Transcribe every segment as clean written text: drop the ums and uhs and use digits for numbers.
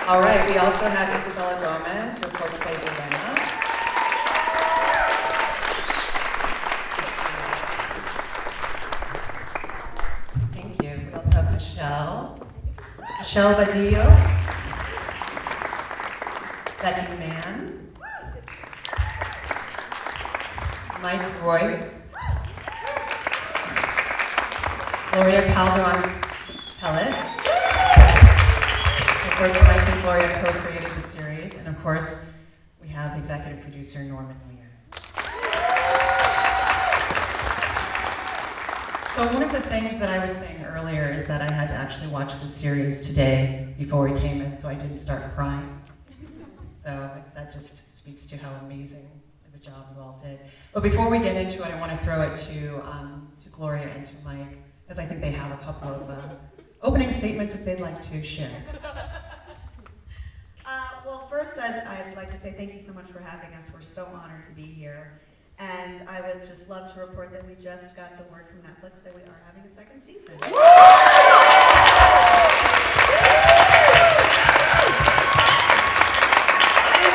All right, we also have Isabella Gomez, who of course plays Elena. Thank you. We also have Michelle Badillo, Becky Mann, Mike Royce, Gloria Calderon-Pellet. Of course, Mike and Gloria co-created the series, and of course, we have executive producer Norman Lear. So one of the things that I was saying earlier is that I had to actually watch the series today before we came in, so I didn't start crying. So that just speaks to how amazing of a job you all did. But before we get into it, I want to throw it to Gloria and to Mike, because I think they have a couple of opening statements that they'd like to share. Well, first, I'd like to say thank you so much for having us. We're so honored to be here. And I would just love to report that we just got the word from Netflix that we are having a second season.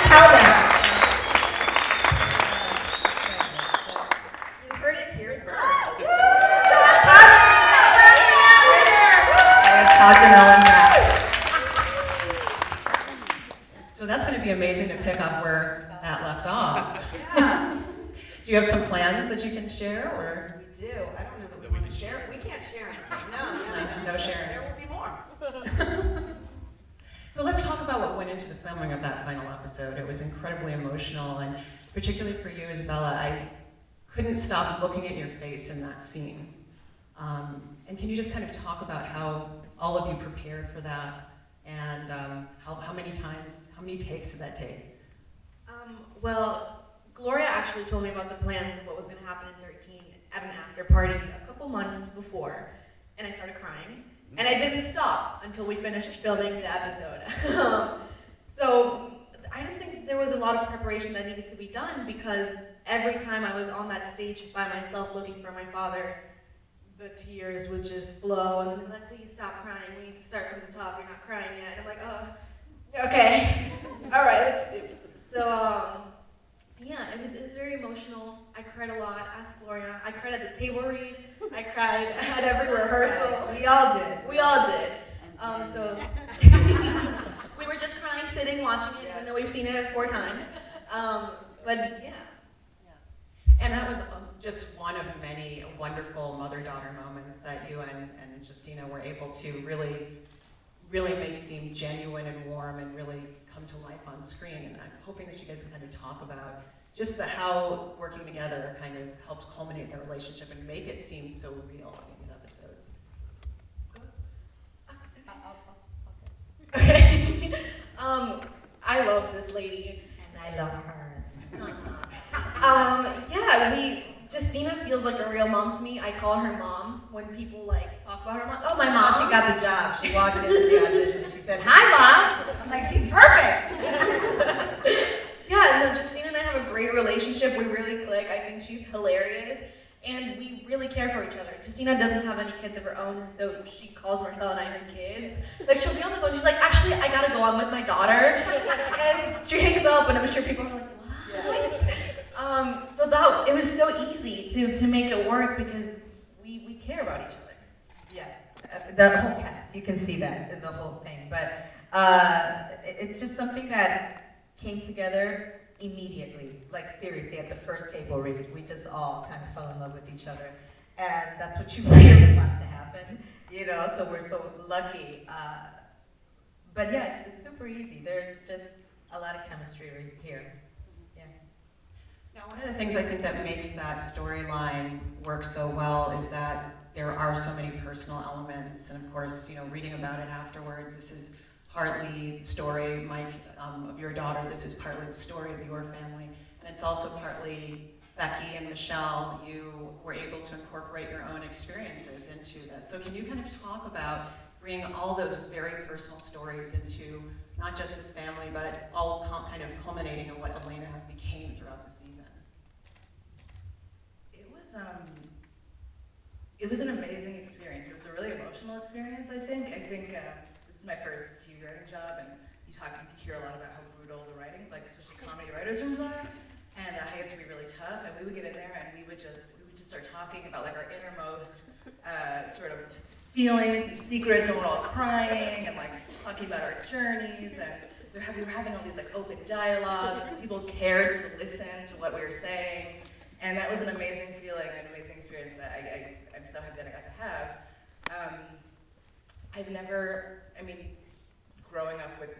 Tell them. You heard it here first. So that's going to be amazing to pick up where that left off. Yeah. Do you have some plans that you can share, or? We do. I don't know that we want to share. We can't share anything. No sharing. There will be more. So let's talk about what went into the filming of that final episode. It was incredibly emotional, and particularly for you, Isabella, I couldn't stop looking at your face in that scene. And can you just kind of talk about how all of you prepared for that, and how many takes did that take? Well, Gloria actually told me about the plans of what was going to happen in 13 at an after party a couple months before, and I started crying. And I didn't stop until we finished filming the episode. So I didn't think there was a lot of preparation that needed to be done, because every time I was on that stage by myself looking for my father, the tears would just flow, and they'd be like, please stop crying, we need to start from the top, you're not crying yet. And I'm like, okay, all right, let's do it. So, yeah, it was very emotional. I cried a lot. Ask Gloria. I cried at the table read. I cried at every rehearsal. We all did. We all did. So we were just crying, sitting, watching it, even though we've seen it 4 times. But yeah. And that was just one of many wonderful mother-daughter moments that you and Justina were able to really make seem genuine and warm and really come to life on screen. And I'm hoping that you guys can kind of talk about just how working together kind of helps culminate their relationship and make it seem so real in these episodes. Okay. I love this lady. And I love her. Yeah, Justina feels like a real mom to me. I call her mom when people like talk about her mom. Oh, my mom. She got the job. She walked into the audition and she said, "Hi, Mom." I'm like, she's perfect. Yeah, no, Justina and I have a great relationship. We really click. I think she's hilarious. And we really care for each other. Justina doesn't have any kids of her own, and so she calls Marcella and I her kids. Like, she'll be on the phone, she's like, actually, I gotta go, I'm with my daughter. And she hangs up, and I'm sure people are like, what? So it was so easy to make it work, because we care about each other. Yeah, the whole cast, you can see that in the whole thing. But it's just something that came together immediately, like seriously, at the first table read, we just all kind of fell in love with each other. And that's what you really want to happen, you know, so we're so lucky. But yeah, it's super easy. There's just a lot of chemistry right here. Yeah. Now, one of the things I think that makes that storyline work so well is that there are so many personal elements, and of course, you know, reading about it afterwards, this is partly the story, Mike, of your daughter. This is partly the story of your family. And it's also partly Becky and Michelle. You were able to incorporate your own experiences into this. So can you kind of talk about bringing all those very personal stories into not just this family, but all kind of culminating in what Elena became throughout the season? It was an amazing experience. It was a really emotional experience, I think. This is my first TV writing job, and you hear a lot about how brutal the writing, like especially comedy writers' rooms are, and how you have to be really tough. And we would get in there, and we would just start talking about like our innermost sort of feelings and secrets, and we're all crying and like talking about our journeys, and we were having all these like open dialogues, and people cared to listen to what we were saying, and that was an amazing feeling, an amazing experience that I'm so happy that I got to have. Growing up with,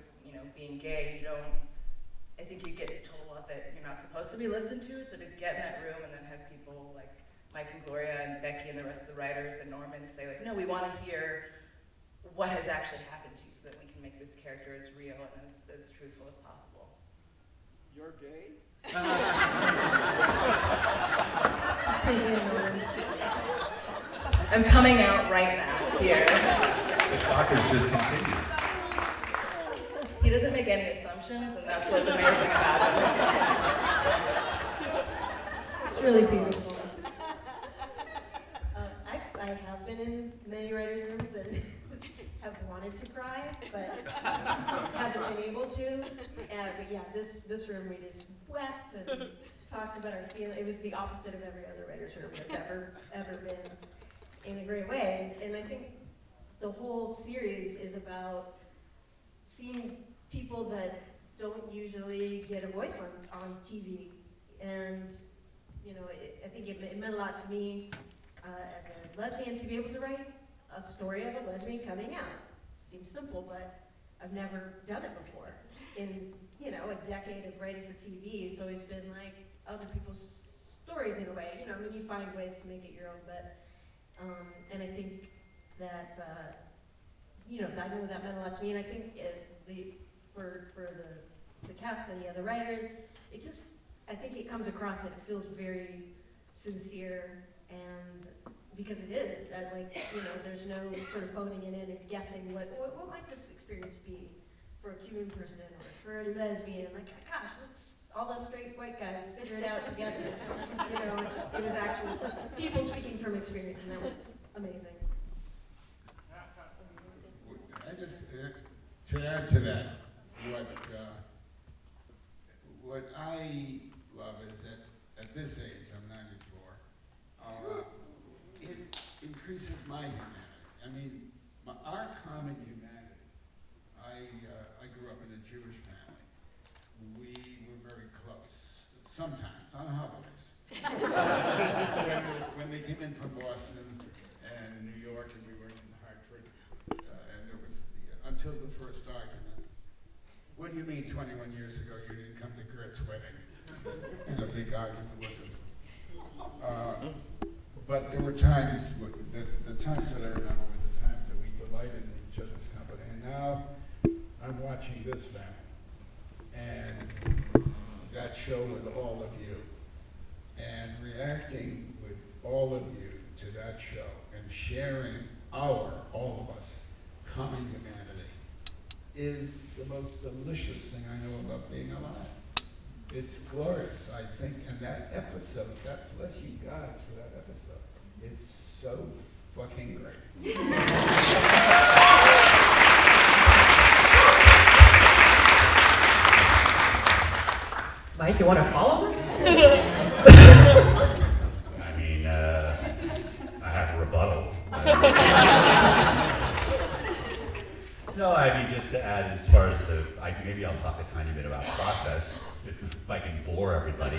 being gay, I think you get told a lot that you're not supposed to be listened to, so to get in that room and then have people like Mike and Gloria and Becky and the rest of the writers and Norman say like, no, we want to hear what has actually happened to you so that we can make this character as real and as truthful as possible. You're gay? I'm coming out right now, here. The shockers just continue. He doesn't make any assumptions, and that's what's amazing about him. It's really beautiful. I have been in many writers' rooms and have wanted to cry, but haven't been able to. But yeah, this room we just wept and talked about our feelings. It was the opposite of every other writers' room that's ever been, in a great way. And I think the whole series is about seeing people that don't usually get a voice on TV. And, I think it meant a lot to me as a lesbian to be able to write a story of a lesbian coming out. Seems simple, but I've never done it before. In, a decade of writing for TV, it's always been like other people's stories in a way. You find ways to make it your own, but, and I think that, I know that meant a lot to me, and I think for the cast and the other writers, I think it comes across that it feels very sincere, and because it is, there's no sort of phoning it in and guessing what might this experience be for a Cuban person or for a lesbian. Like, gosh, let's all those straight white guys figure it out together. It was actually people speaking from experience, and that was amazing. I just to add to that, what I love is that at this age, I'm 94, it increases my humanity. Our common humanity. I grew up in a Jewish family. We were very close. Sometimes, on holidays. when they came in from Boston and New York, and we were in Hartford, and there was until the first argument. What do you mean 21 years ago you didn't come to Gert's wedding? And a big argument with him. But there were times, the times that I remember were the times that we delighted in each other's company. And now I'm watching this family and that show with all of you and reacting with all of you to that show and sharing all of us, common humanity is the most delicious thing I know about being alive. It's glorious, I think, and that episode, God bless you guys for that episode. It's so fucking great. Mike, you want to follow him? I have a rebuttal. No, just to add as far as maybe I'll talk a tiny bit about process, if I can bore everybody.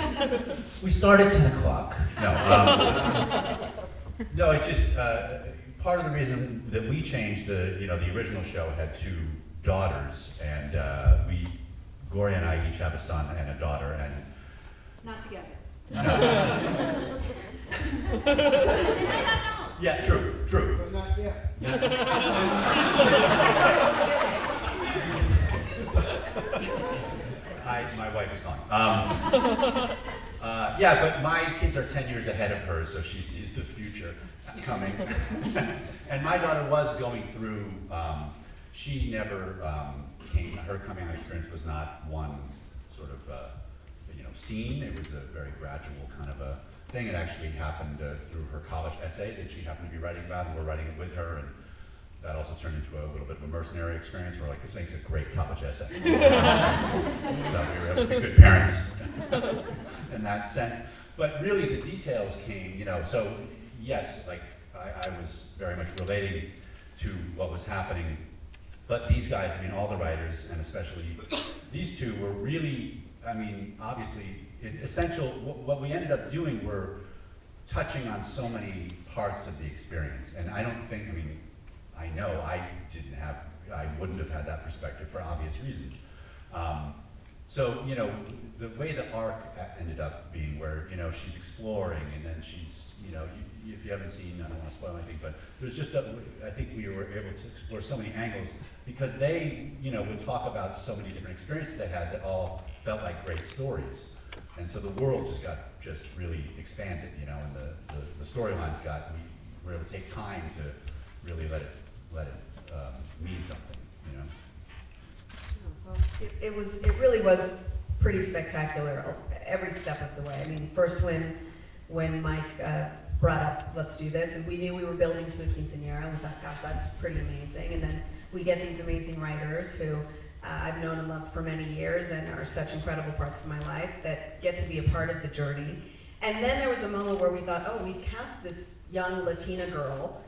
We start at 10 o'clock. No, it just, part of the reason that we changed the original show had 2 daughters, and Gloria and I each have a son and a daughter, and Not together. no. Yeah, true. But not yet. My wife is gone. Yeah, but my kids are 10 years ahead of her, so she sees the future coming. And my daughter was going through, she never her coming out experience was not one sort of, scene. It was a very gradual kind of a thing. It actually happened through her college essay that she happened to be writing about, and we're writing it with her, and that also turned into a little bit of a mercenary experience. We're like, this makes a great college essay. So we were able to be good parents in that sense. But really the details came, you know, so yes, like I was very much relating to what was happening. But these guys, I mean, all the writers, and especially these two, were really, I mean, obviously, essential. What we ended up doing were touching on so many parts of the experience. And I don't think, I mean, I know I wouldn't have had that perspective for obvious reasons. So, you know, the way the arc ended up being where, you know, she's exploring, and then she's, you know, if you haven't seen, I don't want to spoil anything, but there's just, I think we were able to explore so many angles because they, you know, would talk about so many different experiences they had that all felt like great stories. And so the world just really expanded, you know, and the storylines we were able to take time to really let it mean something, you know. It really was pretty spectacular every step of the way. I mean, first when Mike brought up, let's do this, and we knew we were building to a quinceañera, and we thought, gosh, that's pretty amazing. And then we get these amazing writers who I've known and loved for many years and are such incredible parts of my life that get to be a part of the journey. And then there was a moment where we thought, oh, we've cast this young Latina girl.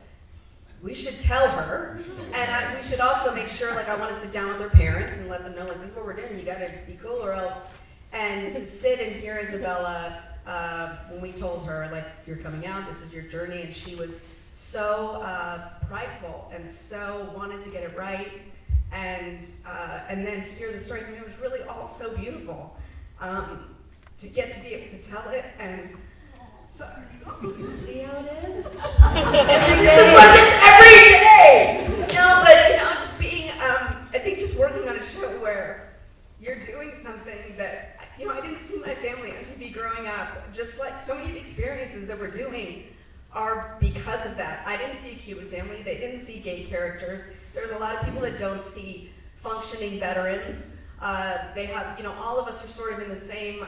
We should tell her, and we should also make sure, like, I want to sit down with her parents and let them know, like, this is what we're doing, you gotta be cool or else. And to sit and hear Isabella, when we told her, like, you're coming out, this is your journey, and she was so prideful and so wanted to get it right, and then to hear the stories, I mean, it was really all so beautiful. To get to be able to tell it, and sorry. See how it is? Every day! No, but, you know, just being, I think just working on a show where you're doing something that, you know, I didn't see my family on TV growing up. Just like so many of the experiences that we're doing are because of that. I didn't see a Cuban family. They didn't see gay characters. There's a lot of people that don't see functioning veterans. They have, you know, all of us are sort of in the same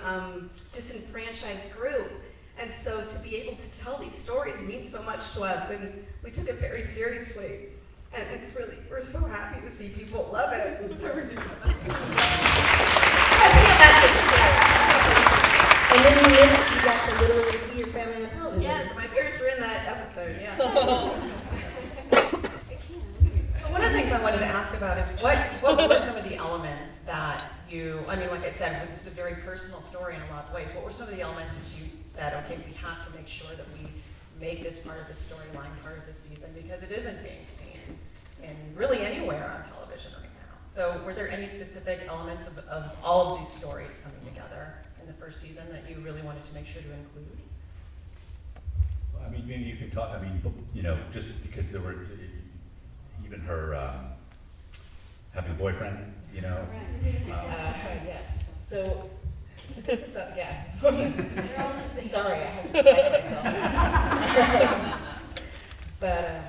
disenfranchised group. And so to be able to tell these stories means so much to us, and we took it very seriously. And it's really, we're so happy to see people love it. And so we're just, And then you got to literally see your family on television. yes, my parents were in that episode, yeah. So one of the things I wanted to ask about is what were some of the elements that you, I mean, like I said, this is a very personal story in a lot of ways. What were some of the elements that you said, okay, we have to make sure that we make this part of the storyline, part of the season, because it isn't being seen in really anywhere on television right now. So were there any specific elements of all of these stories coming together in the first season that you really wanted to make sure to include? I mean, maybe you could talk, I mean, you know, just because there were, even her having a boyfriend, you know? Yeah, so, this is, yeah. Sorry, I have to fight myself. But,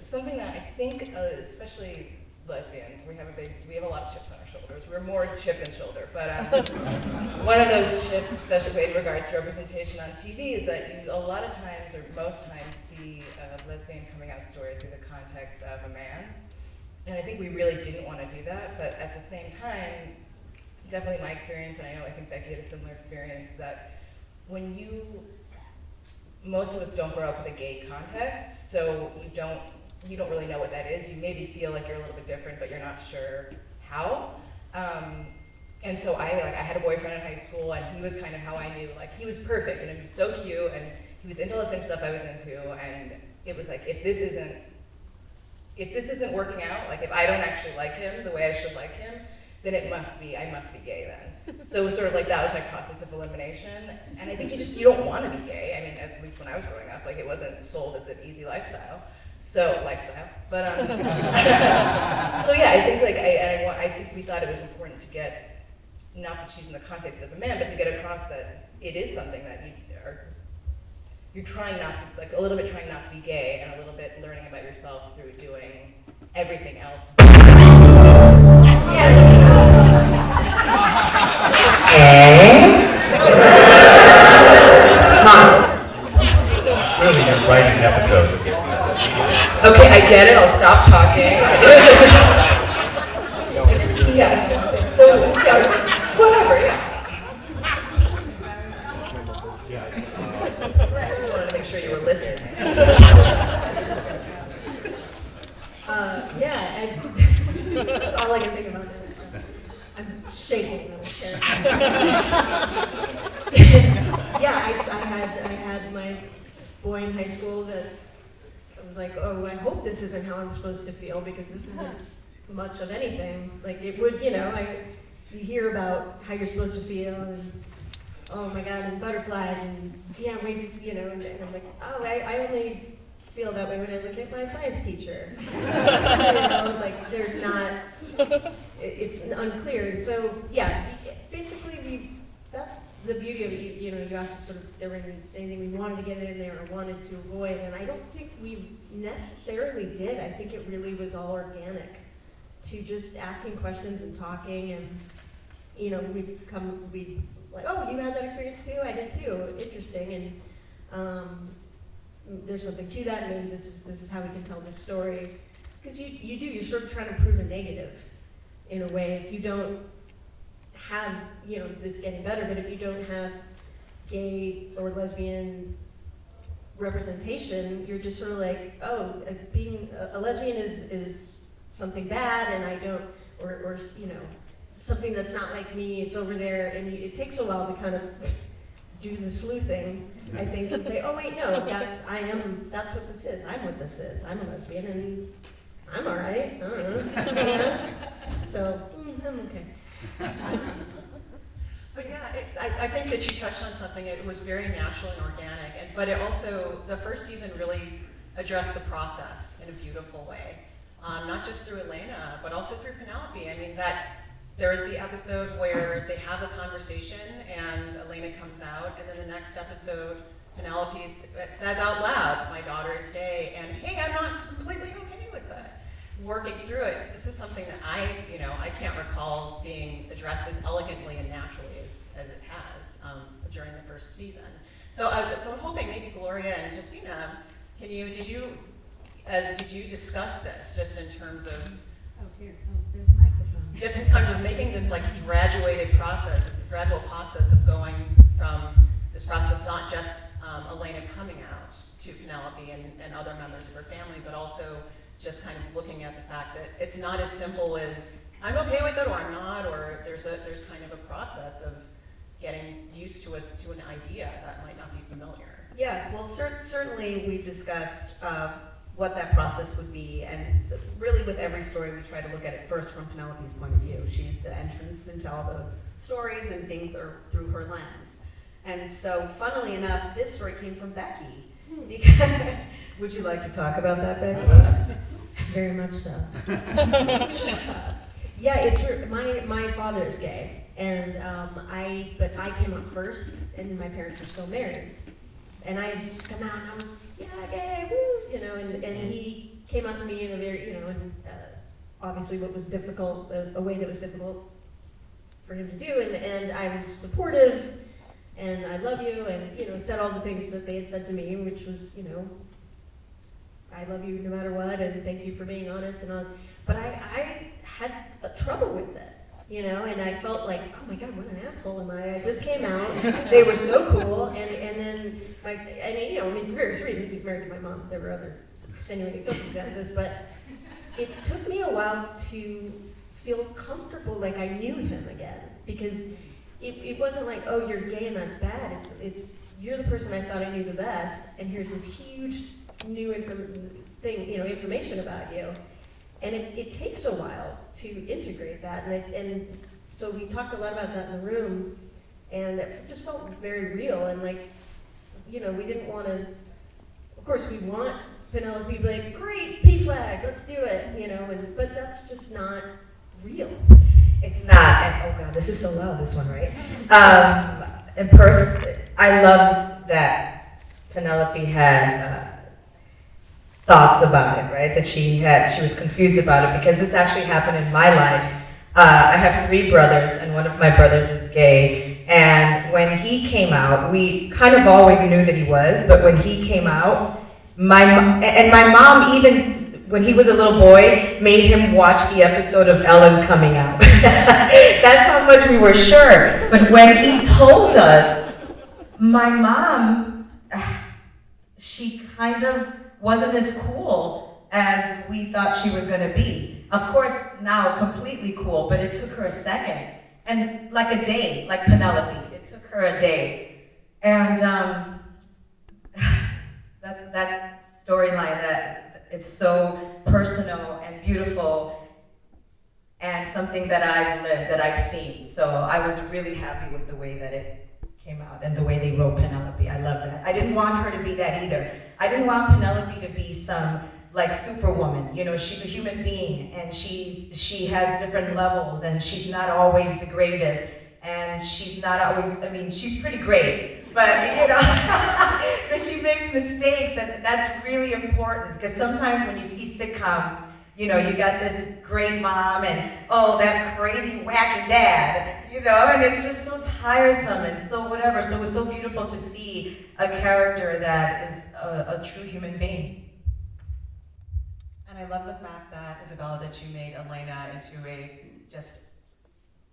something that I think, especially lesbians, we have a lot of chips on our shoulders. We're more chip and shoulder, but one of those chips, especially in regards to representation on TV, is that you a lot of times, or most times, see a lesbian coming out story through the context of a man. And I think we really didn't want to do that, but at the same time, definitely my experience, and I think Becky had a similar experience, that when most of us don't grow up with a gay context, so you don't really know what that is. You maybe feel like you're a little bit different, but you're not sure how. And so I had a boyfriend in high school, and he was kind of how I knew, like, he was perfect, and he was so cute, and he was into all the same stuff I was into, and it was like, if this isn't working out, like if I don't actually like him the way I should like him, then I must be gay then. So it was sort of like, that was my process of elimination. And I think you don't want to be gay. I mean, at least when I was growing up, like it wasn't sold as an easy lifestyle. But so yeah, I think I think we thought it was important to get, not that she's in the context of a man, but to get across that it is something that you're trying not to, like a little bit trying not to be gay, and a little bit learning about yourself through doing everything else. Hi. Clearly, you're writing an episode. Okay, I get it, I'll stop talking. Yeah, so, yeah, whatever, yeah. I just wanted to make sure you were listening. That's all I can think about now. I'm shaking. I had my boy in high school that I was like, oh, I hope this isn't how I'm supposed to feel, because this isn't much of anything. Like it would, you hear about how you're supposed to feel, and oh my God, and butterflies, and yeah, wait to see, and I'm like, oh, I only feel that way when I look at my science teacher. Like there's not, it's unclear. And so, yeah, basically that's the beauty of it. You asked sort of, there were anything we wanted to get in there or wanted to avoid, and I don't think we necessarily did. I think it really was all organic to just asking questions and talking, and, we like, oh, you had that experience too? I did too. Interesting. And, there's something to that, maybe this is how we can tell this story. Because you're sort of trying to prove a negative in a way. If you don't have, it's getting better, but if you don't have gay or lesbian representation, you're just sort of like, oh, being a lesbian is something bad, and I don't, or something that's not like me, it's over there, and it takes a while to kind of do the sleuthing, I think, and say, oh wait, no, that's what this is. I'm what this is. I'm a lesbian, and I'm all right. I don't know. So, I'm okay. But yeah, I think that you touched on something. It was very natural and organic, but it also, the first season really addressed the process in a beautiful way. Not just through Elena, but also through Penelope. I mean, there is the episode where they have the conversation and Elena comes out, and then the next episode, Penelope says out loud, my daughter is gay, and hey, I'm not completely okay with that. Working through it, this is something that I can't recall being addressed as elegantly and naturally as it has during the first season. So I'm hoping maybe Gloria and Justina, did you discuss this just in terms of, There's a microphone. just in terms of making this like gradual process of going from this process of not just Elena coming out to Penelope and other members of her family, but also just kind of looking at the fact that it's not as simple as I'm okay with it or I'm not, or there's kind of a process of getting used to an idea that might not be familiar. Yes, well, certainly we discussed what that process would be, and really with every story we try to look at it first from Penelope's point of view. She's the entrance into all the stories, and things are through her lens. And so, funnily enough, this story came from Becky. Would you like to talk about that, Becky? Very much so. Yeah, it's my father is gay, and but I came up first, and my parents were still married, and I had just come out, and I was gay, woo, and he came out to me in a very, and obviously what was difficult, a way that was difficult for him to do, and I was supportive, and I love you, and said all the things that they had said to me, which was, I love you no matter what, and thank you for being honest and honest. But I had trouble with it, and I felt like, oh my God, what an asshole am I? I just came out. They were so cool, and then for various reasons, he's married to my mom. There were other extenuating circumstances, but it took me a while to feel comfortable, like I knew him again, because it wasn't like, oh, you're gay and that's bad. It's you're the person I thought I knew the best, and here's this huge new information about you. And it takes a while to integrate that, and so we talked a lot about that in the room, and it just felt very real, and we didn't want to, of course we want Penelope to be like, great, P flag, let's do it, but that's just not real. It's not, and oh God, this is so loud, this one, right? In person, I love that Penelope had thoughts about it, right? That she was confused about it, because this actually happened in my life. I have 3 brothers, and one of my brothers is gay, And when he came out, we kind of always knew that he was, but when he came out, my mom even, when he was a little boy, made him watch the episode of Ellen coming out. That's how much we were sure. But when he told us, my mom, she kind of wasn't as cool as we thought she was going to be. Of course, now completely cool, but it took her a second. And like a day, like Penelope, it took her a day. And that's storyline that it's so personal and beautiful and something that I've lived, that I've seen. So I was really happy with the way that it came out and the way they wrote Penelope. I love that. I didn't want her to be that either. I didn't want Penelope to be some like superwoman. You know, she's a human being and she has different levels and she's not always the greatest and she's not always, I mean, she's pretty great, but you know, but she makes mistakes and that's really important because sometimes when you see sitcoms, you know, you got this great mom and, oh, that crazy wacky dad, you know, and it's just so tiresome and so whatever. So it was so beautiful to see a character that is a true human being. And I love the fact that, Isabella, that you made Elena into just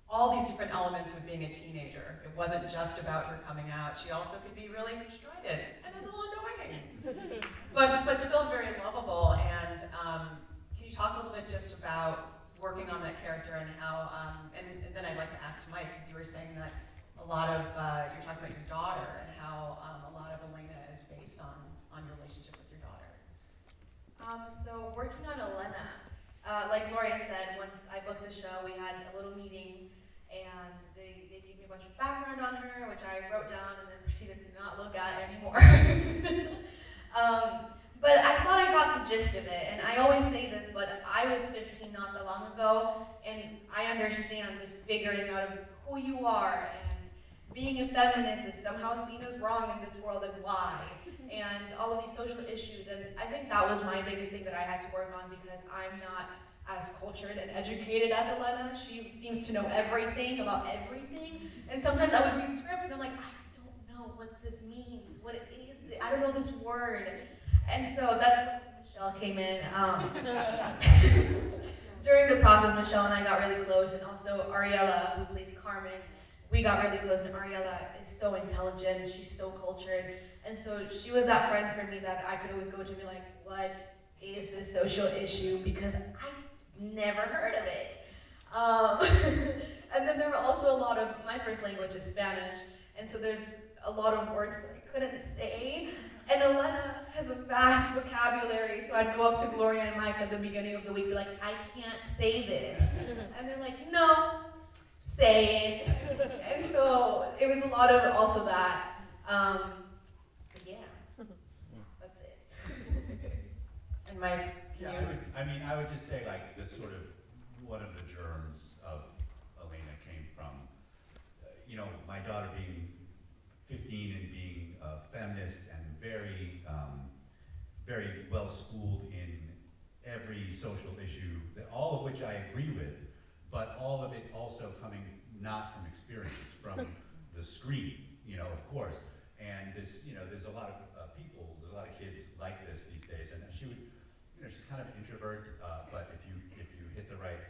all these different elements of being a teenager. It wasn't just about her coming out. She also could be really strident and a little annoying, but still very lovable. And can you talk a little bit just about working on that character and how, and then I'd like to ask Mike, because you were saying that a lot of, you're talking about your daughter and how a lot of Elena is based on your relationship with your daughter. So working on Elena, like Gloria said, once I booked the show, we had a little meeting and they gave me a bunch of background on her, which I wrote down and then proceeded to not look at anymore. But I thought I got the gist of it, and I always say this, but I was 15 not that long ago, and I understand the figuring out of who you are, and being a feminist is somehow seen as wrong in this world, and why, and all of these social issues, and I think that was my biggest thing that I had to work on, because I'm not as cultured and educated as Elena. She seems to know everything about everything, and sometimes I would read scripts, and I'm like, I don't know what this means, what is it? I don't know this word. And so that's when Michelle came in. During the process, Michelle and I got really close, and also Ariella, who plays Carmen, we got really close, and Ariella is so intelligent, she's so cultured, and so she was that friend for me that I could always go to and be like, what is this social issue? Because I never heard of it. And then there were also a lot of, my first language is Spanish, and so there's a lot of words that I couldn't say. And Elena has a vast vocabulary, so I'd go up to Gloria and Mike at the beginning of the week, be like, I can't say this. And they're like, no, say it. And so it was a lot of also that. Yeah, that's it. And Mike, Yeah, I would just say like the sort of, one of the germs of Elena came from, you know, my daughter being 15 and being a feminist and very, very well schooled in every social issue, all of which I agree with, but all of it also coming not from experience, from the screen, you know, of course. And this, you know, there's a lot of people, there's a lot of kids like this these days, and she would, you know, she's kind of an introvert, but if you hit the right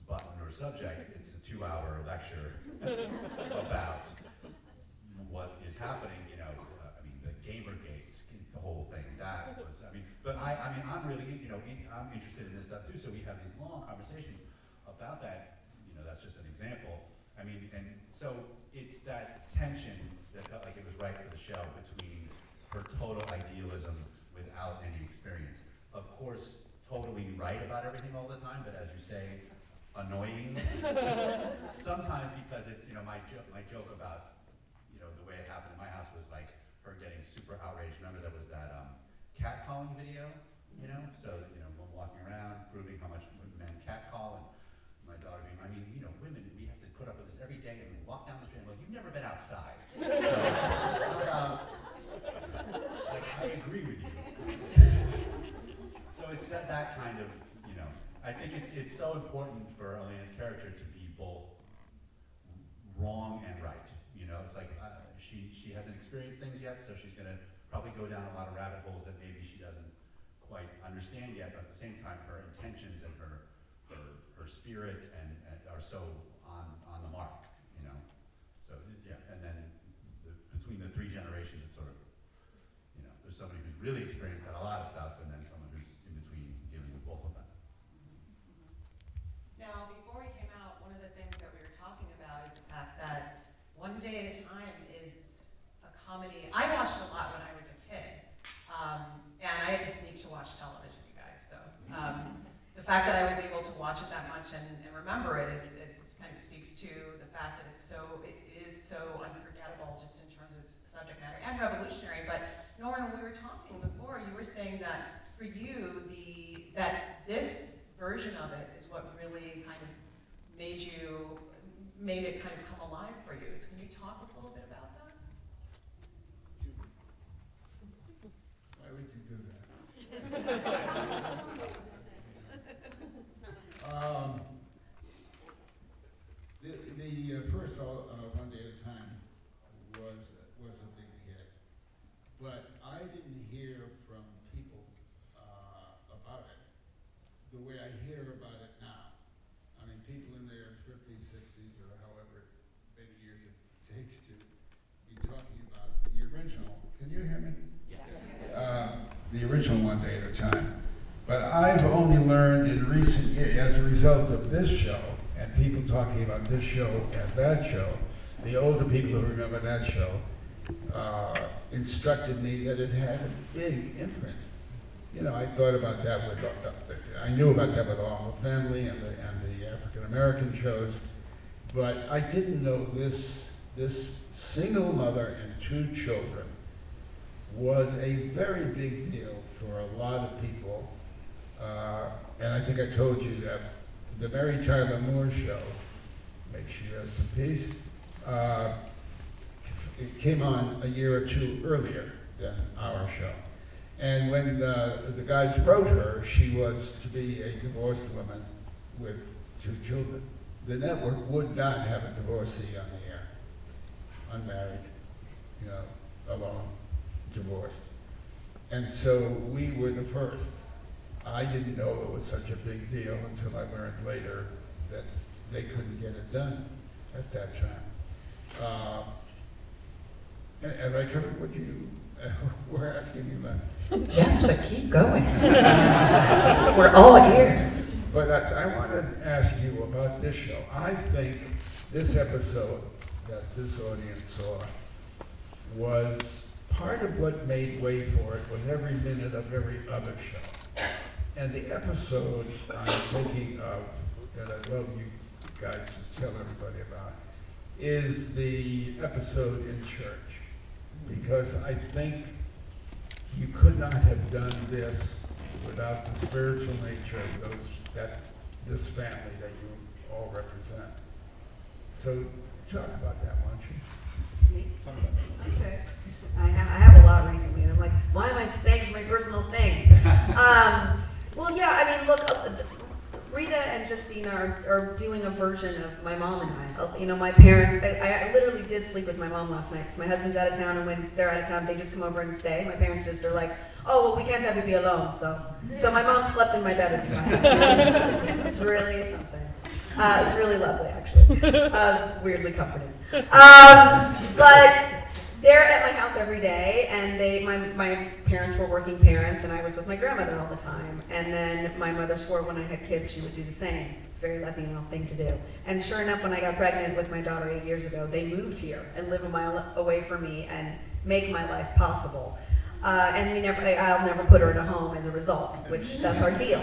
button or subject, it's a 2-hour lecture about what is happening, you know, I mean, the Gamergates, the whole thing, that was, I mean, but I mean, I'm really, you know, I'm interested in this stuff too, so we have these long conversations about that, you know, that's just an example. I mean, and so it's that tension that felt like it was right for the show between her total idealism without any experience. Of course, totally right about everything all the time, but as you say, annoying. Sometimes because it's, you know, my joke about, you know, the way it happened in my house was like her getting super outraged. Remember there was that catcalling video, you know? So, you know, walking around, proving how much men catcall, and my daughter being, I mean, you know, women, we have to put up with this every day, and we walk down the street, and like, you've never been outside. So, like, I agree with you. So it's that kind of, you know, I think it's so important for Elena's character to be both wrong and right. You know, it's like she hasn't experienced things yet, so she's gonna probably go down a lot of rabbit holes that maybe she doesn't quite understand yet, but at the same time, her intentions and her spirit and are so on the mark, you know. So yeah, and then between the three generations, it's sort of, you know, there's somebody who's really experienced a lot of stuff, and then someone who's in between dealing with both of them. Now, before we came out, one of the things that we were talking about is the fact that One Day at a Time is a comedy. I watched a lot when I was a kid, and I had to sneak to watch television, you guys. So the fact that I was able to watch it that much and remember it it's kind of speaks to the fact that it is so unforgettable, just in terms of its subject matter and revolutionary. But Norman, when we were talking before, you were saying that for you, that this version of it is what really kind of made it kind of come alive for you. So can you talk a little bit about that? Why would you do that? First of all, One Day at a Time was a big hit, but I didn't hear from people about it the way I hear about it now. I mean, people in their 50s, 60s, or however many years it takes to be talking about the original. Can you hear me? Yes. The original One Day at a Time. But I've only learned in recent years, as a result of this show, and people talking about this show and that show, the older people who remember that show instructed me that it had a big imprint. You know, I thought about that with, I knew about that with All in the Family and the African American shows, but I didn't know this single mother and two children was a very big deal for a lot of people. And I think I told you that the Mary Tyler Moore Show, may she rest in peace, it came on a year or two earlier than our show. And when the guys wrote her, she was to be a divorced woman with two children. The network would not have a divorcee on the air, unmarried, you know, alone, divorced. And so we were the first. I didn't know it was such a big deal until I learned later that they couldn't get it done at that time. Have I covered what you were asking me about? Yes, but keep going. We're all ears. But I want to ask you about this show. I think this episode that this audience saw was part of what made way for it was every minute of every other show. And the episode I'm thinking of, that I'd love you guys to tell everybody about, is the episode in church. Because I think you could not have done this without the spiritual nature of this family that you all represent. So talk about that, why don't you? Me? Talk about that. Okay. I have a lot recently, and I'm like, why am I saying so many personal things? Well, yeah, I mean, look, Rita and Justine are doing a version of my mom and I. You know, my parents, I literally did sleep with my mom last night because my husband's out of town, and when they're out of town, they just come over and stay. My parents just are like, oh, well, we can't have you be alone, so my mom slept in my bed with me. It's really something. It was really lovely, actually. It was weirdly comforting. But they're at my house every day, and my parents were working parents, and I was with my grandmother all the time. And then my mother swore when I had kids she would do the same. It's a very Latino thing to do. And sure enough, when I got pregnant with my daughter 8 years ago, they moved here and live a mile away from me and make my life possible. And I'll never put her in a home as a result, which that's our deal.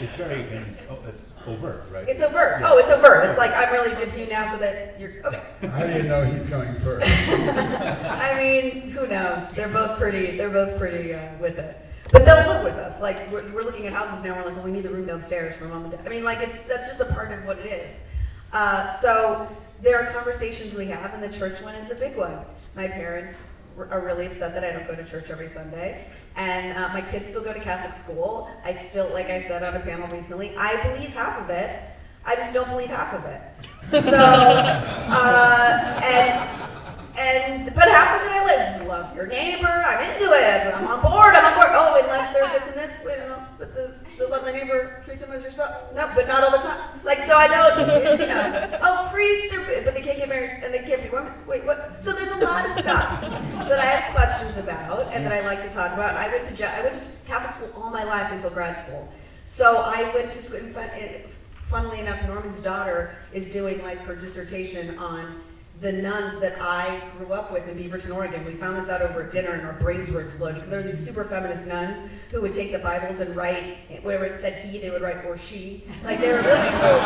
It's very overt, right? It's overt. Oh, it's overt. It's like, I'm really good to you now so that you're, okay. How do you know he's going first? I mean, who knows? They're both pretty with it. But they'll live with us. Like, we're looking at houses now, we're like, well, we need the room downstairs for mom and dad. I mean, like, that's just a part of what it is. So there are conversations we have, and the church one is a big one. My parents are really upset that I don't go to church every Sunday. And my kids still go to Catholic school. I still, like I said on a panel recently, I believe half of it. I just don't believe half of it. So, but half of it I like, love your neighbor, I'm into it, I'm on board. Oh, unless they're this and this, but the love thy neighbor, treat them as yourself. No, but not all the time. Like, so I don't, oh, priests but they can't get married and they can't be women. Wait, what? So there's a lot of stuff that I have questions about and that I like to talk about. I went to Catholic school all my life until grad school. So I went to school, funnily enough, Norman's daughter is doing like her dissertation on the nuns that I grew up with in Beaverton, Oregon. We found this out over dinner and our brains were exploding because there were these super feminist nuns who would take the Bibles and write, wherever it said he, they would write or she. Like they were really cool.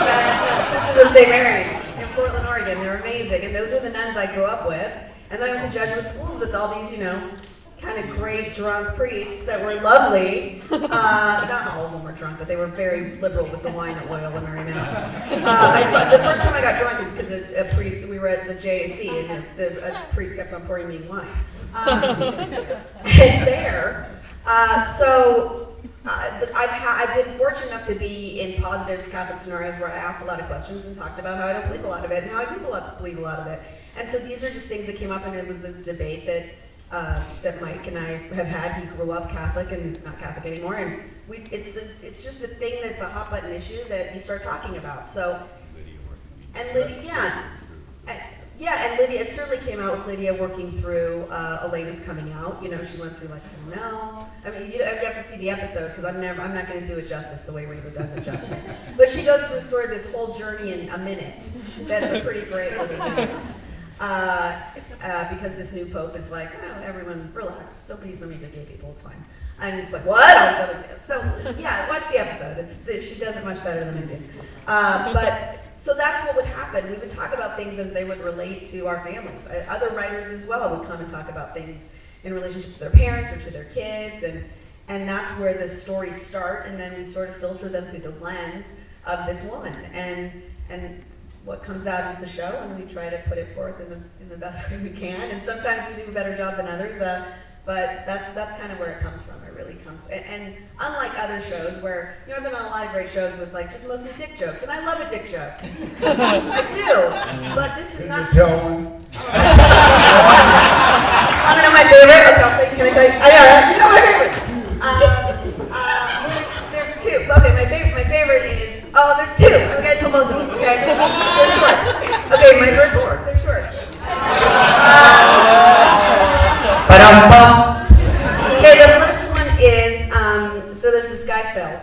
Sisters of St. Mary's in Portland, Oregon. They were amazing. And those were the nuns I grew up with. And then I went to Jesuit schools with all these, kind of great drunk priests that were lovely. Not all of them were drunk, but they were very liberal with the wine and oil and everything else. The first time I got drunk is because a priest, we were at the JAC, and a priest kept on pouring me wine. It's there. I've been fortunate enough to be in positive Catholic scenarios where I asked a lot of questions and talked about how I don't believe a lot of it and how I do believe a lot of it. And so these are just things that came up, and it was a debate that Mike and I have had. He grew up Catholic and he's not Catholic anymore, and it's just a thing that's a hot button issue that you start talking about. So, and Lydia, and Lydia, it certainly came out with Lydia working through Elena's coming out. She went through like, I don't know. I mean, you have to see the episode because I'm not going to do it justice the way Rita does it justice. But she goes through sort of this whole journey in a minute. That's a pretty great little minute. Because this new pope is like, oh, everyone relax, don't be so mean to gay people, it's fine. And it's like, what? So yeah, watch the episode. She does it much better than I did. But so that's what would happen. We would talk about things as they would relate to our families. Other writers as well would come and talk about things in relationship to their parents or to their kids, and that's where the stories start, and then we sort of filter them through the lens of this woman. And what comes out is the show, and we try to put it forth in the best way we can. And sometimes we do a better job than others, but that's kind of where it comes from. It really comes, and unlike other shows where I've been on a lot of great shows with like just mostly dick jokes, and I love a dick joke. I do, but this is not. Can you tell one? I don't know my favorite. Okay, can I tell you? You know my favorite. There's two. Okay, my favorite is. Oh, there's two. I'm gonna tell both of them. Okay, they're short. Okay, my first four. They're short. Okay, the first one is so there's this guy Phil,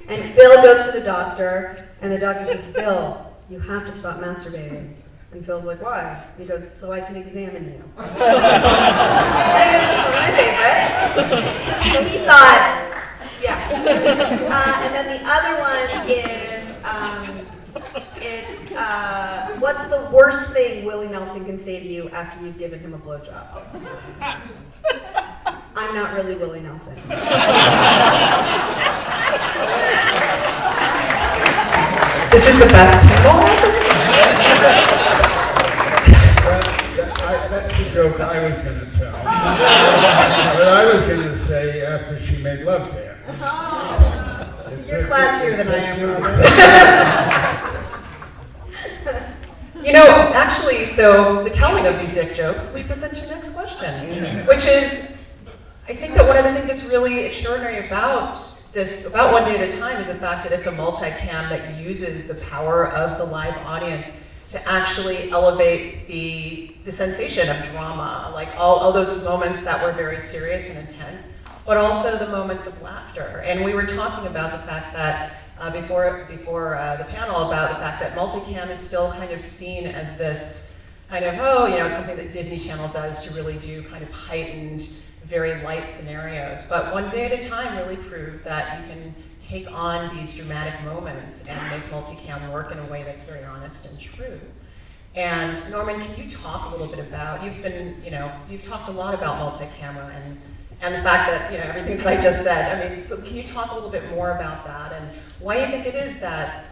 and Phil goes to the doctor, and the doctor says, Phil, you have to stop masturbating. And Phil's like, why? And he goes, so I can examine you. That's my favorite. So he thought. Yeah. And then the other one is, what's the worst thing Willie Nelson can say to you after you've given him a blowjob? I'm not really Willie Nelson. This is the best people ever. That's the joke I was going to tell. But I was going to say after she made love to him. You're classier than I am, Robert. Actually, so the telling of these dick jokes leads us into the next question, which is, I think that one of the things that's really extraordinary about One Day at a Time is the fact that it's a multicam that uses the power of the live audience to actually elevate the sensation of drama, like all those moments that were very serious and intense, but also the moments of laughter. And we were talking about the fact that before the panel about the fact that multicam is still kind of seen as this kind of, it's something that Disney Channel does to really do kind of heightened, very light scenarios. But One Day at a Time really proved that you can take on these dramatic moments and make multicam work in a way that's very honest and true. And Norman, can you talk a little bit about, you've talked a lot about multi-camera and the fact that, everything that I just said. I mean, so can you talk a little bit more about that and why you think it is that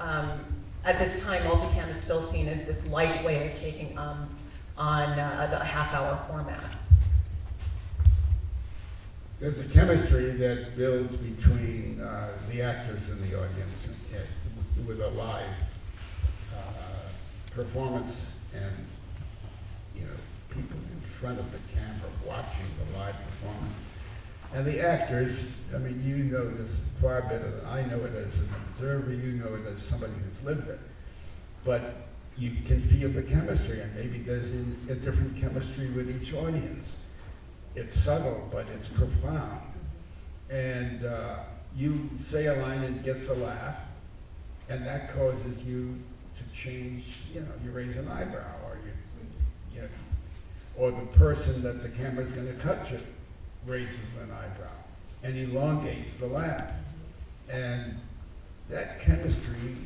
at this time multicam is still seen as this light way of taking on the half-hour format? There's a chemistry that builds between the actors and the audience. with a live performance and, you know, people in front of the camera watching the live performance. And the actors, I mean, you know this far better than I know it as an observer, you know it as somebody who's lived it. But you can feel the chemistry, and maybe there's a different chemistry with each audience. It's subtle, but it's profound. And you say a line and it gets a laugh, and that causes you to change, you know, you raise an eyebrow, or you know, or the person that the camera's gonna cut to raises an eyebrow and elongates the laugh. And that chemistry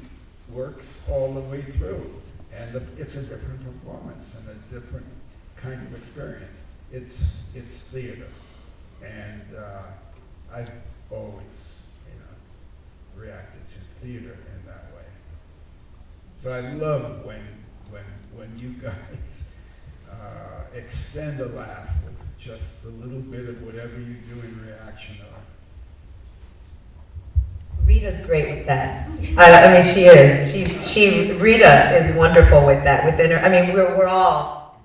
works all the way through. And it's a different performance and a different kind of experience. It's theater. And I've always, you know, reacted to theater in that way. So I love when you guys extend a laugh with just a little bit of whatever you do in reaction. Rita's great with that. I mean, she is. Rita is wonderful with that. Within her, I mean, we're all.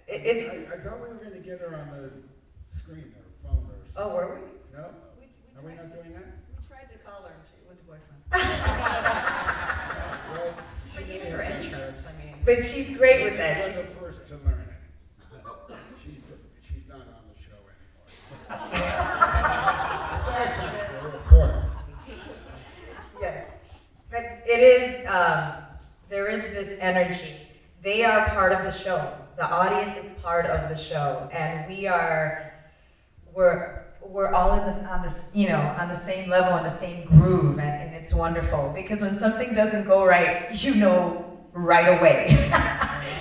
I thought we were going to get her on the screen or phone or something. Oh, were we? No? Are we not doing that? We tried to call her and she went to voicemail. Well, But even her entrance, I mean. But she's great with that. You're the first to learn it. She's not on the show anymore. That's not the report. Yeah, but it is, there is this energy. They are part of the show. The audience is part of the show, and we're all on this, you know, on the same level, on the same groove, and it's wonderful. Because when something doesn't go right, you know right away.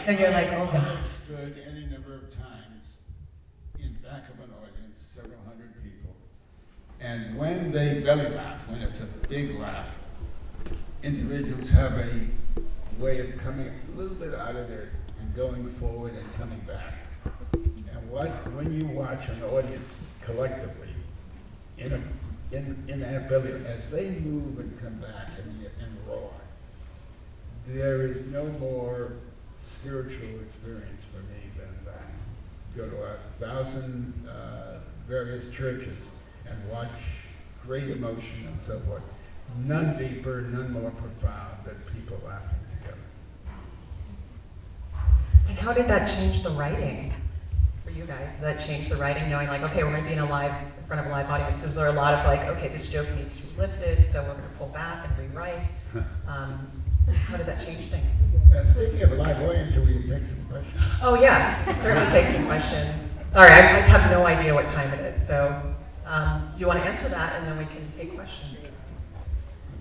And you're like, oh God. I've stood any number of times in back of an audience, several hundred people, and when they belly laugh, when it's a big laugh, individuals have a way of coming a little bit out of there and going forward and coming back. And when you watch an audience collectively in that belly, as they move and come back and roar, there is no more spiritual experience for me than that. Go to 1,000 various churches and watch great emotion and so forth. None deeper, none more profound than people laughing together. And how did that change the writing for you guys? Did that change the writing, knowing like, okay, we're going to be in front of a live audience? Was there a lot of like, okay, this joke needs to be lifted, so we're going to pull back and rewrite? How did that change things? Speaking of a live audience, we can take some questions. Oh yes, certainly take some questions. Sorry, I have no idea what time it is, so do you want to answer that and then we can take questions?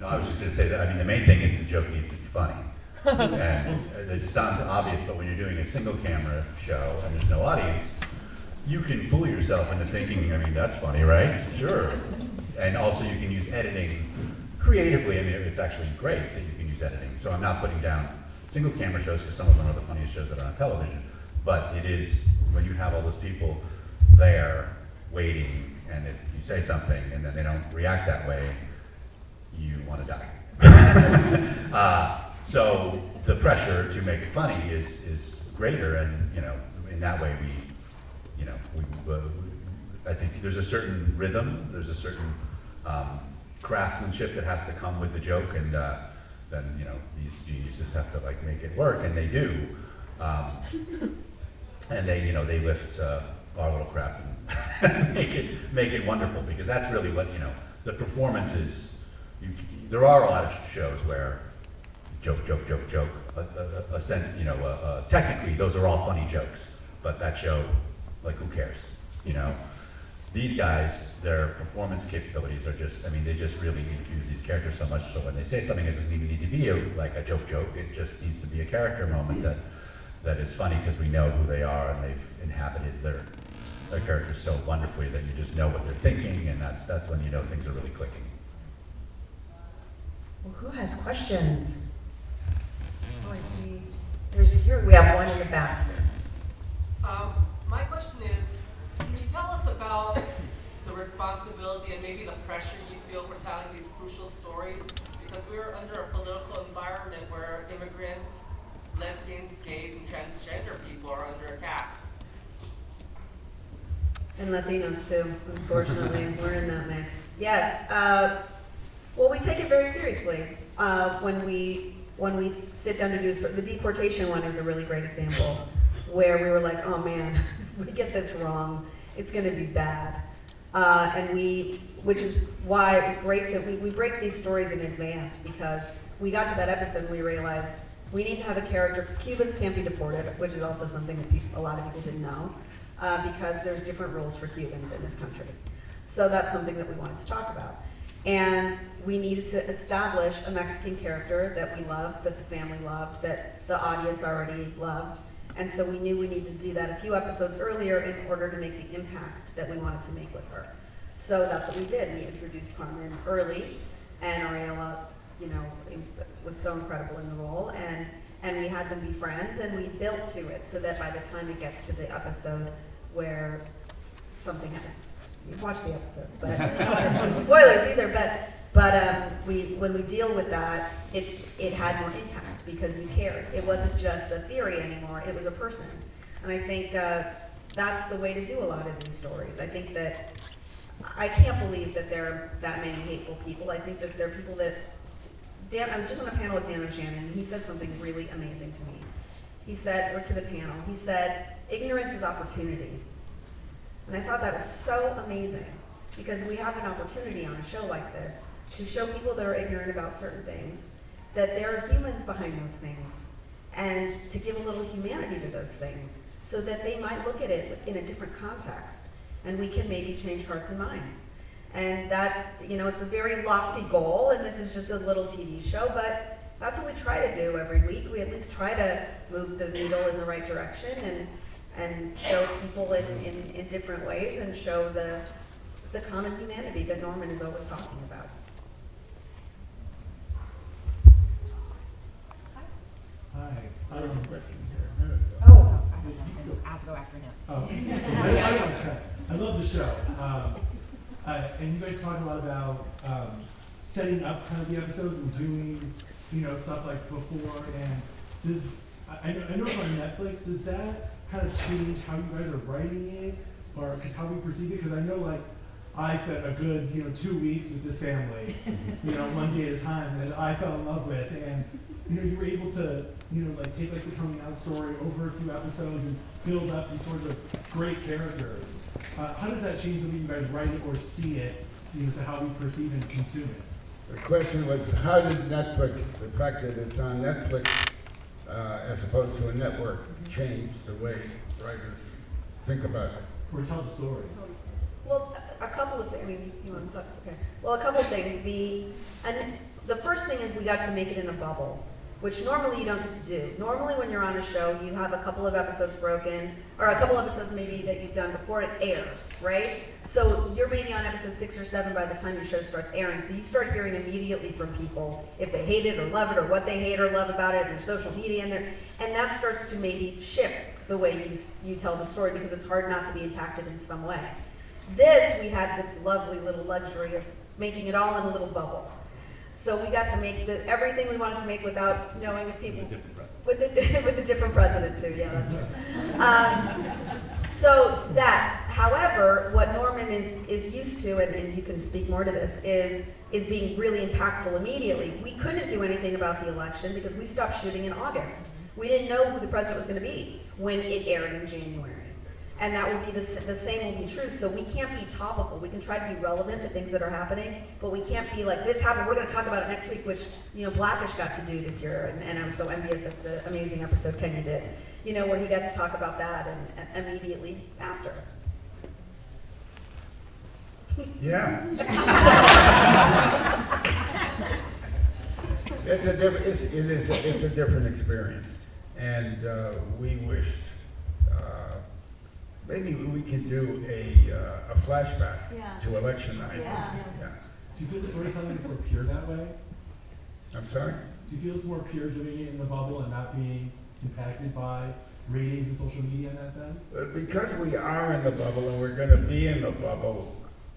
No, I was just going to say that, I mean, the main thing is the joke needs to be funny. And it sounds obvious, but when you're doing a single camera show and there's no audience, you can fool yourself into thinking, I mean, that's funny, right? Sure. And also you can use editing creatively. I mean, it's actually great that you can use editing. So I'm not putting down single camera shows because some of them are the funniest shows that are on television. But it is, when you have all those people there waiting, and if you say something and then they don't react that way, you want to die. So the pressure to make it funny is greater, and you know, in that way I think there's a certain rhythm, there's a certain craftsmanship that has to come with the joke, and then you know these geniuses have to like make it work, and they do, and they lift our little crap and make it wonderful, because that's really what the performances. There are a lot of shows where joke. Technically, those are all funny jokes, but that show, like, who cares? These guys, their performance capabilities are just, they just really infuse these characters so much. So when they say something, it doesn't even need to be a joke. It just needs to be a character moment that is funny because we know who they are and they've inhabited their characters so wonderfully that you just know what they're thinking, and that's when you know things are really clicking. Well, who has questions? Oh, I see. We have one in the back here. My question is, can you tell us about the responsibility and maybe the pressure you feel for telling these crucial stories? because we're under a political environment where immigrants, lesbians, gays, and transgender people are under attack. And Latinos too, unfortunately, we're in that mix. Yes, well, we take it very seriously when we sit down to do the deportation one is a really great example where we were like, oh man, if we get this wrong, it's going to be bad. Which is why it was great to we break these stories in advance because we got to that episode and we realized we need to have a character because Cubans can't be deported, which is also something that a lot of people didn't know. Because there's different rules for Cubans in this country. So that's something that we wanted to talk about. And we needed to establish a Mexican character that we loved, that the family loved, that the audience already loved. And so we knew we needed to do that a few episodes earlier in order to make the impact that we wanted to make with her. So that's what we did. We introduced Carmen early, and Ariela, was so incredible in the role. And we had them be friends, and we built to it so that by the time it gets to the episode where something happened, you've watched the episode, but I don't want to do spoilers either. But when we deal with that, it had more impact because you cared. It wasn't just a theory anymore; it was a person. And I think that's the way to do a lot of these stories. I think that I can't believe that there are that many hateful people. I think that there are people that. Dan, I was just on a panel with Dan O'Shannon, and he said something really amazing to me. He said, or to the panel, he said, ignorance is opportunity. And I thought that was so amazing, because we have an opportunity on a show like this to show people that are ignorant about certain things, that there are humans behind those things, and to give a little humanity to those things, so that they might look at it in a different context, and we can maybe change hearts and minds. And that, it's a very lofty goal, and this is just a little TV show, but that's what we try to do every week. We at least try to move the needle in the right direction and show people in different ways and show the common humanity that Norman is always talking about. Hi. I have a question Oh, I have to go after him. Oh, I love the show. And you guys talk a lot about setting up kind of the episodes and doing, stuff like before. And I know it's on Netflix. Does that kind of change how you guys are writing it, or how we perceive it? Because I know, I spent a good, 2 weeks with this family, one day at a time that I fell in love with, and you were able to, take the coming out story over a few episodes and build up these sorts of great characters. How does that change the way you guys write it or see it, to how we perceive and consume it? The question was, how did Netflix, the fact that it's on Netflix as opposed to a network, change the way writers think about it? Or tell the story? Well, a couple of things. You want to talk? Okay. Well, a couple of things. The first thing is we got to make it in a bubble, which normally you don't get to do. Normally when you're on a show, you have a couple of episodes broken, or a couple episodes maybe that you've done before it airs, right? So you're maybe on episode 6 or 7 by the time your show starts airing, so you start hearing immediately from people if they hate it or love it, or what they hate or love about it, and their social media, and that starts to maybe shift the way you tell the story, because it's hard not to be impacted in some way. This, we had the lovely little luxury of making it all in a little bubble. So we got to make everything we wanted to make without knowing if people... With a different president too, yeah, that's right. So that, however, what Norman is used to, and you can speak more to this, is being really impactful immediately. We couldn't do anything about the election because we stopped shooting in August. We didn't know who the president was going to be when it aired in January. And that would be the same will be true. So we can't be topical. We can try to be relevant to things that are happening, but we can't be like, this happened, we're going to talk about it next week, which, Blackish got to do this year. And I'm so envious of the amazing episode Kenya did, where he got to talk about that and immediately after. Yeah. It's a different experience. And we wished maybe we can do a flashback to election night. Yeah. Do you feel the storytelling is more pure that way? I'm sorry? Do you feel it's more pure doing it in the bubble and not being impacted by ratings and social media in that sense? Because we are in the bubble and we're going to be in the bubble,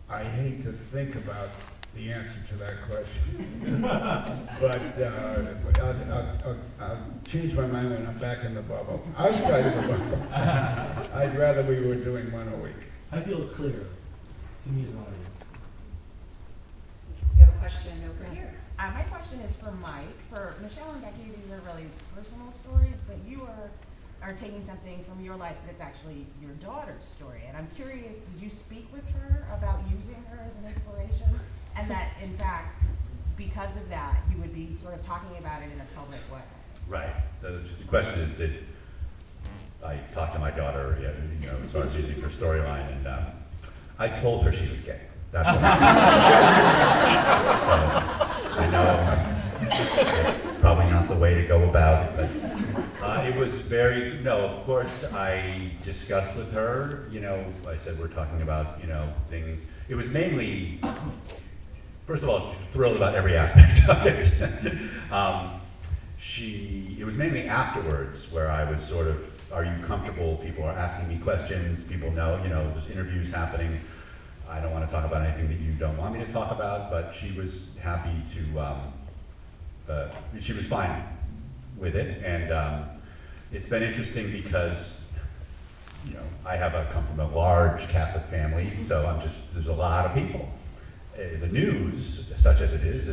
I hate to think about the answer to that question. But I'll change my mind when I'm back in the bubble. Outside of the bubble, I'd rather we were doing one a week. I feel it's clear to me as an audience. We have a question over here. My question is for Mike. For Michelle and Becky, these are really personal stories, but you are taking something from your life that's actually your daughter's story. And I'm curious, did you speak with her about using her as an inspiration? And that, in fact, because of that, you would be sort of talking about it in a public way? Right. The question is, did I talk to my daughter, as far as using her storyline, and I told her she was gay. That's what I know it's probably not the way to go about it, but it was of course I discussed with her, I said we're talking about, things. It was mainly, first of all, thrilled about every aspect of it. It was mainly afterwards where I was sort of, are you comfortable? People are asking me questions, people know, there's interviews happening. I don't want to talk about anything that you don't want me to talk about, but she was happy to, she was fine with it. And it's been interesting because, I come from a large Catholic family, so there's a lot of people. The news, such as it is,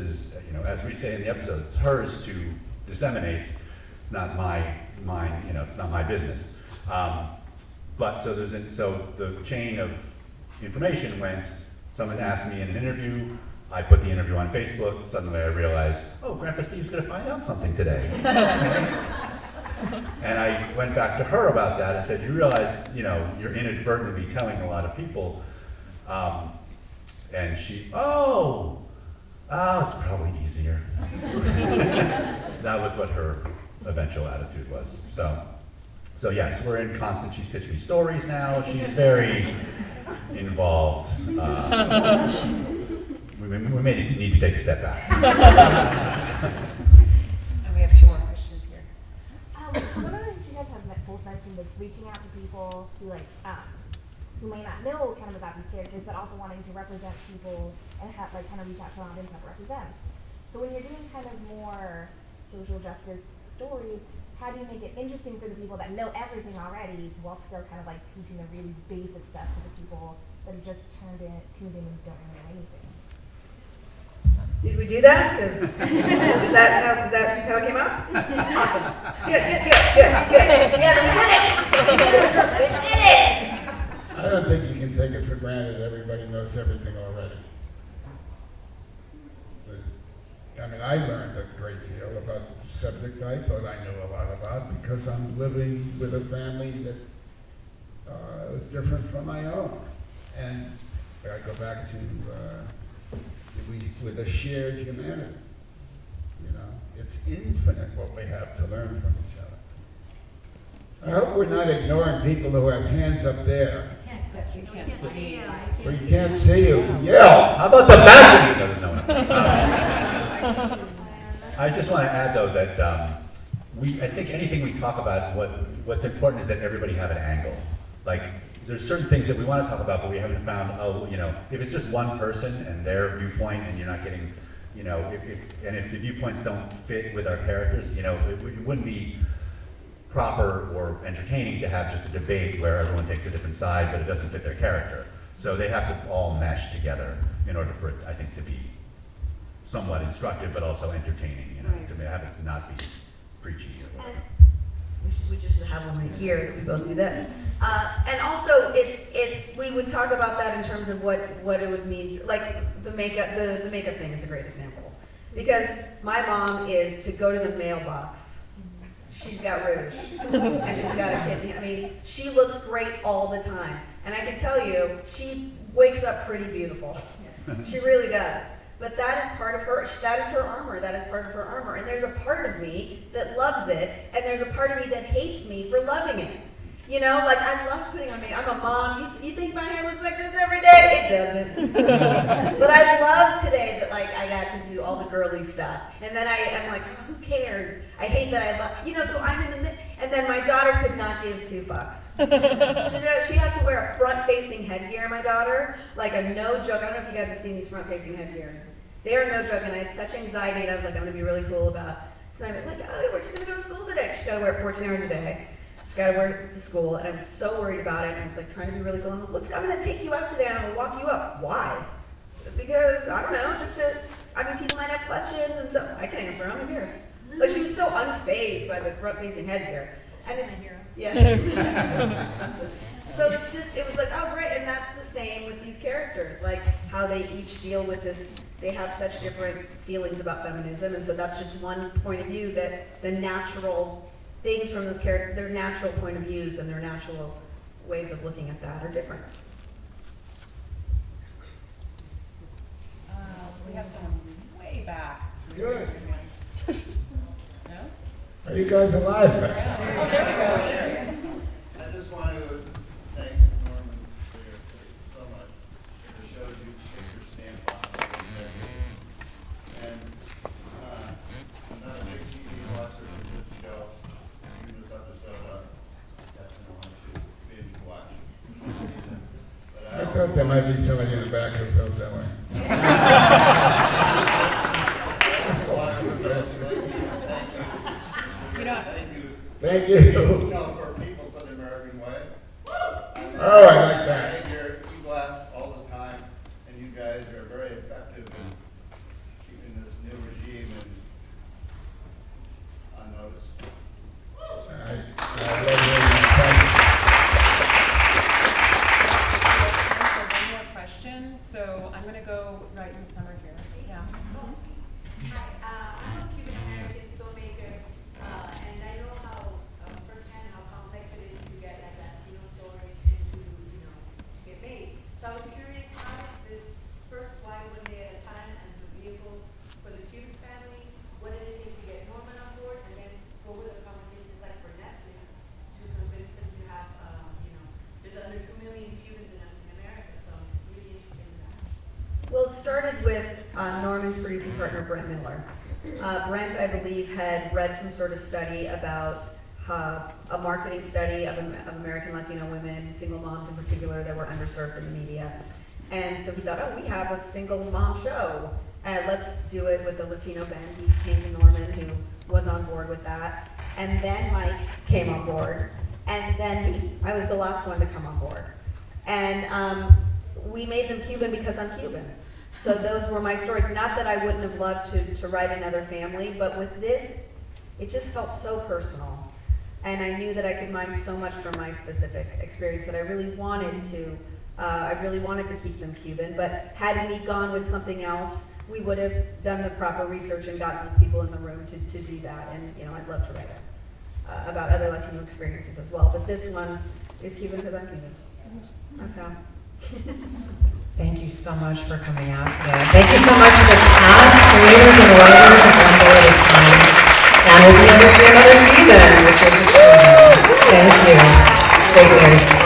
as we say in the episode, it's hers to disseminate. It's not mine, it's not my business. But so the chain of information went, someone asked me in an interview, I put the interview on Facebook, suddenly I realized, oh, Grandpa Steve's gonna find out something today. And I went back to her about that and said, you realize, you're inadvertently telling a lot of people. And she, it's probably easier. That was what her eventual attitude was. So yes, we're in constant, she's pitched me stories now, she's very involved. We may need to take a step back. And we have two more questions here. One of the things you guys have both mentioned is reaching out to people who who may not know kind of about these characters, but also wanting to represent people and have kind of reach out to an audience that represents. So when you're doing kind of more social justice stories, how do you make it interesting for the people that know everything already, while still kind of teaching the really basic stuff to the people that have just tuned in and don't know anything? Did we do that? Is that how it came out? Awesome. Good. Yeah, we did it! I don't think you can take it for granted everybody knows everything already. I learned a great deal about subjects I thought I knew a lot about because I'm living with a family that was different from my own. And I go back to with a shared humanity. It's infinite what we have to learn from each other. I hope we're not ignoring people who have hands up there. You can't see. Or you can't see you. Yell! How about the balcony? No. I just want to add though that I think anything we talk about, what's important is that everybody have an angle. There's certain things that we want to talk about, but we haven't found, if it's just one person and their viewpoint and you're not getting, if the viewpoints don't fit with our characters, it wouldn't be proper or entertaining to have just a debate where everyone takes a different side, but it doesn't fit their character. So they have to all mesh together in order for it, I think, to be somewhat instructive, but also entertaining, to have it not be preachy or whatever. We just have one right here. We both do this. And also, we would talk about that in terms of what it would mean. Like the makeup thing is a great example because my mom is to go to the mailbox. She's got rouge and she's got a kidney. She looks great all the time, and I can tell you, she wakes up pretty beautiful. She really does. But that is part of her, that is her armor, that is part of her armor. And there's a part of me that loves it, and there's a part of me that hates me for loving it. I love putting on makeup. I'm a mom, you think my hair looks like this every day? It doesn't. But I love today that I got to do all the girly stuff. And then I am like, oh, who cares? I hate that I love, so I'm in the And then my daughter could not give 2 fucks. She has to wear a front-facing headgear, my daughter, like a no joke. I don't know if you guys have seen these front-facing headgears. They are no joke, and I had such anxiety, and I was like, I'm gonna be really cool about it. So I'm like, oh, we're just gonna go to school today. She's gotta wear it 14 hours a day. She's gotta wear it to school, and I'm so worried about it. And I was like trying to be really cool. I'm like, I'm gonna take you out today, and I'm gonna walk you up. Why? Because, I don't know, people might have questions, and so I can answer them, who cares? Like, she was so unfazed by the front-facing headgear. And it's, yeah. So it's just, it was like, oh, great, and that's the same with these characters, like how they each deal with this, they have such different feelings about feminism, and so that's just one point of view that the natural things from those characters, their natural point of views and their natural ways of looking at that are different. We have someone way back. Good. No? Are you guys alive? Oh, there we go. There he is. I just wanted to thank Norman for your so much. It shows you put your stamp on it. And I'm not a big TV watcher for this show. This episode, definitely want to binge watch. But I thought there might be somebody in the back who felt that way. Thank you. No, for people for the American way. Oh, I like that. I think you blast all the time, and you guys are very effective in keeping this new regime unnoticed. I love One more question, so I'm gonna go right in the center here. Yeah. Hi, I'm a Cuban American filmmaker, and I know how firsthand how complex it is to get like Latino stories into, to get made. So I was curious, how did this first fly one day at a time as the vehicle for the Cuban family? What did it take to get Norman on board, and then what were the conversations like for Netflix to convince them to have, there's under 2 million Cubans in America, so I'm really interested in that. Well, it started with Norman's producing partner, Brent Miller. Brent, I believe, had read some sort of study about a marketing study of American Latino women, single moms in particular, that were underserved in the media. And so he thought, oh, we have a single mom show. Let's do it with a Latino band. He came to Norman, who was on board with that. And then Mike came on board. And then me. I was the last one to come on board. And we made them Cuban because I'm Cuban. So those were my stories. Not that I wouldn't have loved to write another family, but with this, it just felt so personal. And I knew that I could mine so much from my specific experience that I really wanted to keep them Cuban. But had we gone with something else, we would have done the proper research and gotten those people in the room to do that. And I'd love to write it about other Latino experiences as well. But this one is Cuban because I'm Cuban. That's how. Thank you so much for coming out today. Thank you so much to the cast, creators, and writers of One Day at a Time. And we'll be able to see another season, which is a treat. Thank you. Great news.